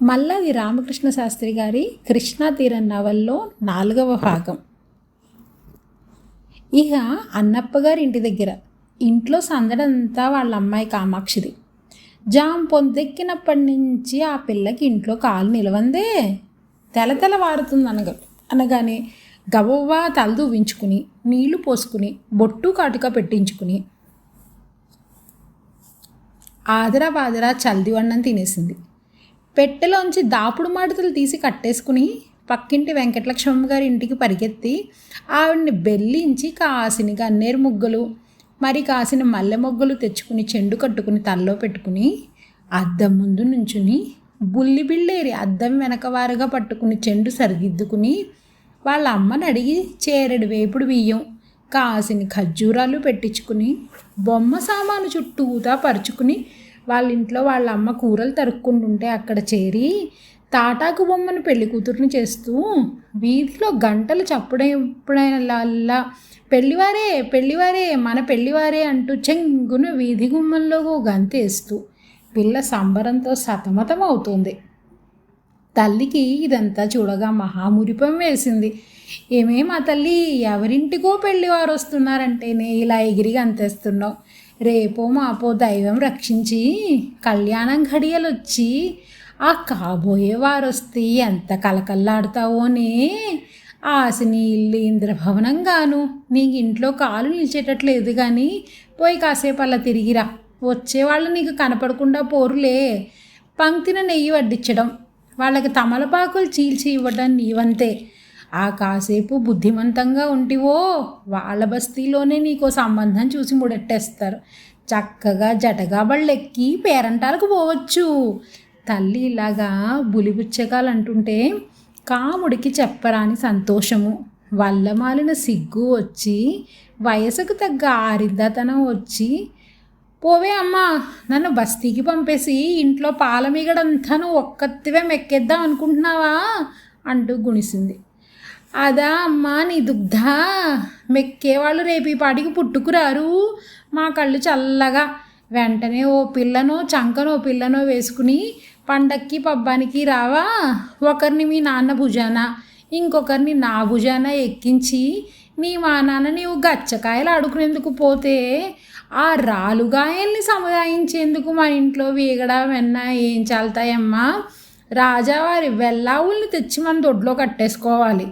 మల్లాది రామకృష్ణ శాస్త్రి గారి కృష్ణా తీరం నవల్లో 4వ భాగం. ఇక అన్నప్ప గారి ఇంటి దగ్గర ఇంట్లో సందడంతా వాళ్ళ అమ్మాయి కామాక్షిది. జాం పొందెక్కినప్పటి నుంచి ఆ పిల్లకి ఇంట్లో కాలు నిలవందే. తెల వారుతుంది అనగానే గబవ్వా తలదూవించుకుని నీళ్లు పోసుకుని బొట్టు కాటుక పెట్టించుకుని ఆదరా బాదరా చల్ది వన్నం తినేసింది. పెట్టెలోంచి దాపుడు మాటలు తీసి కట్టేసుకుని పక్కింటి వెంకటలక్ష్మమ్మ గారి ఇంటికి పరిగెత్తి ఆవిడ్ని బెల్లించి కాసిని గన్నేరు ముగ్గులు మరి కాసిన మల్లె మొగ్గలు తెచ్చుకుని చెండు కట్టుకుని తల్లో పెట్టుకుని అద్దం ముందు నుంచుని బుల్లి బిళ్ళేరి అద్దం వెనకవారుగా పట్టుకుని చెండు సరిదిద్దుకుని వాళ్ళ అమ్మని అడిగి చేరెడు వేపుడు బియ్యం కాసిని ఖర్జూరాలు పెట్టించుకుని బొమ్మ సామాను చుట్టూతా పరుచుకుని వాళ్ళ ఇంట్లో వాళ్ళ అమ్మ కూరలు తరుక్కుంటుంటే అక్కడ చేరి తాటాకు బొమ్మను పెళ్లి కూతుర్ని చేస్తూ వీధిలో గంటలు చప్పుడైనలా పెళ్లివారే మన పెళ్లివారే అంటూ చెంగున వీధి గుమ్మంలో గంతేస్తూ పిల్ల సంబరంతో సతమతం అవుతుంది. తల్లికి ఇదంతా చూడగా మహామురిపం వేసింది. ఏమేం ఆ తల్లి, ఎవరింటికో పెళ్లివారు వస్తున్నారంటేనే ఇలా ఎగిరి గంతేస్తున్నావు. రేపో మాపో దైవం రక్షించి కళ్యాణం ఘడియలొచ్చి ఆ కాబోయే వారు వస్తే ఎంత కలకల్లాడుతావోనే. ఆశని ఇల్లు ఇంద్రభవనంగాను నీకు ఇంట్లో కాలు నిలిచేటట్లేదు, కానీ పోయి కాసేపు అలా తిరిగిరా. వచ్చేవాళ్ళు నీకు కనపడకుండా పోరులే. పంక్తిన నెయ్యి వడ్డించడం, వాళ్ళకి తమలపాకులు చీల్చి ఇవ్వడం నీవంతే. ఆ కాసేపు బుద్ధిమంతంగా ఉంటివో వాళ్ళ బస్తీలోనే నీకో సంబంధం చూసి ముడెట్టేస్తారు. చక్కగా జటగా బళ్ళెక్కి పేరంటాలకు పోవచ్చు. తల్లి ఇలాగా బులిబుచ్చగాలు అంటుంటే కాముడికి చెప్పరాని సంతోషము, వల్లమాలిన సిగ్గు వచ్చి వయసుకు తగ్గ ఆరిందతనం వచ్చి, పోవే అమ్మా, నన్ను బస్తీకి పంపేసి ఇంట్లో పాలమీగడంతాను ఒక్కత్తివే మెక్కేద్దాం అనుకుంటున్నావా అంటూ గుణిసింది. అదా అమ్మా నీ దుగ్ధ, మెక్కేవాళ్ళు రేపు ఈ పాటికి పుట్టుకురారు. మా కళ్ళు చల్లగా వెంటనే ఓ పిల్లనో చంకనో పిల్లనో వేసుకుని పండక్కి పబ్బానికి రావా. ఒకరిని మీ నాన్న భుజాన ఇంకొకరిని నా భుజాన ఎక్కించి నీ మా నాన్న నీవు గచ్చకాయలు ఆడుకునేందుకు పోతే ఆ రాలుగాయల్ని సముదాయించేందుకు మా ఇంట్లో వేగడ వెన్న ఏం చాలుతాయమ్మా. రాజావారి వెల్లావుల్ని తెచ్చి మన దొడ్లో కట్టేసుకోవాలి.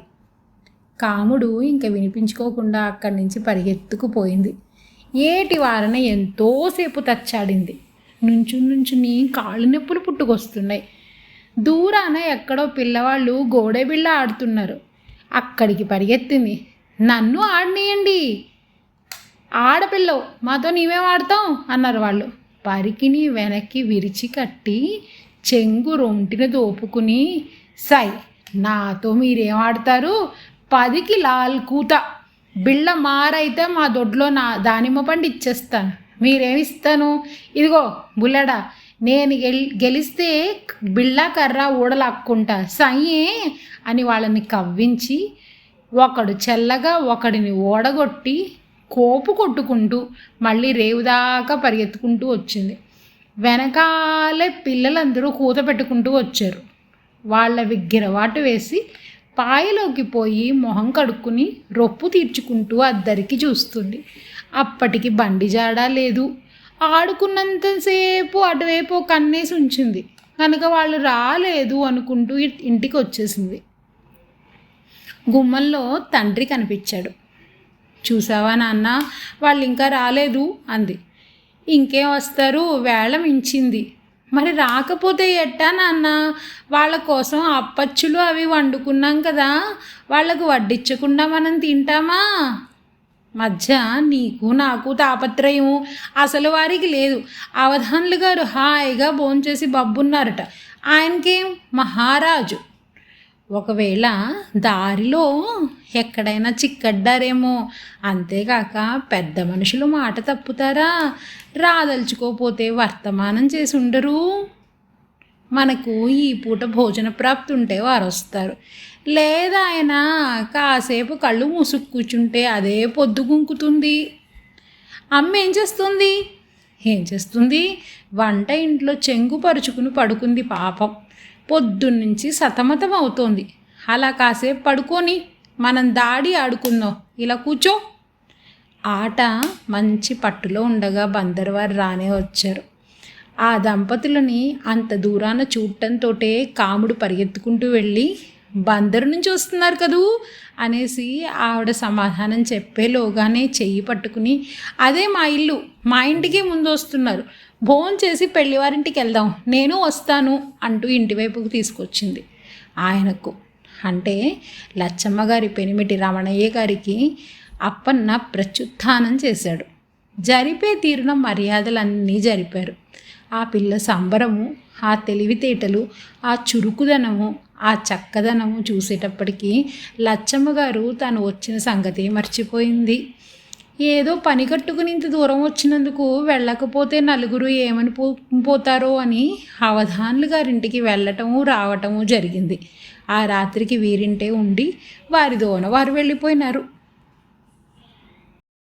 కాముడు ఇంక వినిపించుకోకుండా అక్కడి నుంచి పరిగెత్తుకుపోయింది. ఏటి వారన ఎంతోసేపు తచ్చాడింది. నుంచుని కాళ్ళు నొప్పులు పుట్టుకొస్తున్నాయి. దూరాన ఎక్కడో పిల్లవాళ్ళు గోడెబిళ్ళ ఆడుతున్నారు. అక్కడికి పరిగెత్తింది. నన్ను ఆడనీయండి, ఆడపిల్లవు, మాతో నీవేం ఆడతాం అన్నారు వాళ్ళు. పరికిని వెనక్కి విరిచి కట్టి చెంగు రొంటిన దోపుకుని, సై నాతో మీరేం ఆడతారు, 10కి లాల్ కూత, బిళ్ళ మారైతే మా దొడ్లో దానిమ్మ పండు ఇచ్చేస్తాను. మీరేమిస్తాను, ఇదిగో బుల్లడా, నేను గెలిస్తే బిళ్ళ కర్ర ఊడలాక్కుంటా సయ్యే అని వాళ్ళని కవ్వించి ఒకడు చెల్లగా ఒకడిని ఓడగొట్టి కోపు కొట్టుకుంటూ మళ్ళీ రేవుదాకా పరిగెత్తుకుంటూ వచ్చింది. వెనకాలే పిల్లలందరూ కూత పెట్టుకుంటూ వచ్చారు. వాళ్ళ విగ్గిరవాటు వేసి పాయలోకి పోయి మొహం కడుక్కుని రొప్పు తీర్చుకుంటూ అద్దరికి చూస్తుంది. అప్పటికి బండి జాడా లేదు. ఆడుకున్నంతసేపు అటువైపు కన్నేసి ఉంచింది కనుక వాళ్ళు రాలేదు అనుకుంటూ ఇంటికి వచ్చేసింది. గుమ్మంలో తండ్రి కనిపించాడు. చూసావా నాన్న, వాళ్ళు ఇంకా రాలేదు అంది. ఇంకేం వస్తారు, వేళ మించింది. మరి రాకపోతే ఎట్టా నాన్న, వాళ్ళ కోసం అప్పచ్చులు అవి వండుకున్నాం కదా, వాళ్ళకు వడ్డించకుండా మనం తింటామా. మధ్య నీకు నాకు తాపత్రయం అసలు వారికి లేదు. అవధానులు గారు హాయిగా భోంచేసి బబ్బున్నారట. ఆయనకేం మహారాజు. ఒకవేళ దారిలో ఎక్కడైనా చిక్కడ్డారేమో, అంతేకాక పెద్ద మనుషులు మాట తప్పుతారా, రాదలుచుకోపోతే వర్తమానం చేసి ఉండరు. మనకు ఈ పూట భోజన ప్రాప్తి ఉంటే వారు వస్తారు, లేదా ఆయన కాసేపు కళ్ళు మూసుకు కూర్చుంటే అదే పొద్దు గుంకుతుంది. అమ్మ ఏం చేస్తుంది వంట ఇంట్లో చెంగు పరుచుకుని పడుకుంది పాపం. పొద్దున్నుంచి సతమతం అవుతోంది. అలా కాసేపు పడుకొని మనం దాడి ఆడుకుందాం, ఇలా కూర్చో. ఆట మంచి పట్టులో ఉండగా బందరువారు రానే వచ్చారు. ఆ దంపతులని అంత దూరాన చూడటంతో కాముడు పరిగెత్తుకుంటూ వెళ్ళి, బందరు నుంచి వస్తున్నారు కదూ అనేసి ఆవిడ సమాధానం చెప్పేలోగానే చెయ్యి పట్టుకుని, అదే మా ఇల్లు, మా ఇంటికే ముందు వస్తున్నారు, భోంచేసి పెళ్లివారింటికి వెళ్దాం, నేను వస్తాను అంటూ ఇంటివైపుకు తీసుకొచ్చింది. ఆయనకు అంటే లచ్చమ్మ గారి పెనిమిటి రమణయ్య గారికి అప్పన్న ప్రత్యుత్థానం చేశాడు. జరిపే తీరున మర్యాదలన్నీ జరిపారు. ఆ పిల్ల సంబరము, ఆ తెలివితేటలు, ఆ చురుకుదనము, ఆ చక్కదనము చూసేటప్పటికీ లచ్చమ్మ గారు తను వచ్చిన సంగతి మర్చిపోయింది. ఏదో పని కట్టుకుని ఇంత దూరం వచ్చినందుకు వెళ్ళకపోతే నలుగురు ఏమని పోతారో అని అవధానులు గారింటికి వెళ్ళటము రావటము జరిగింది. ఆ రాత్రికి వీరింటే ఉండి వారిదోన వారు వెళ్ళిపోయినారు.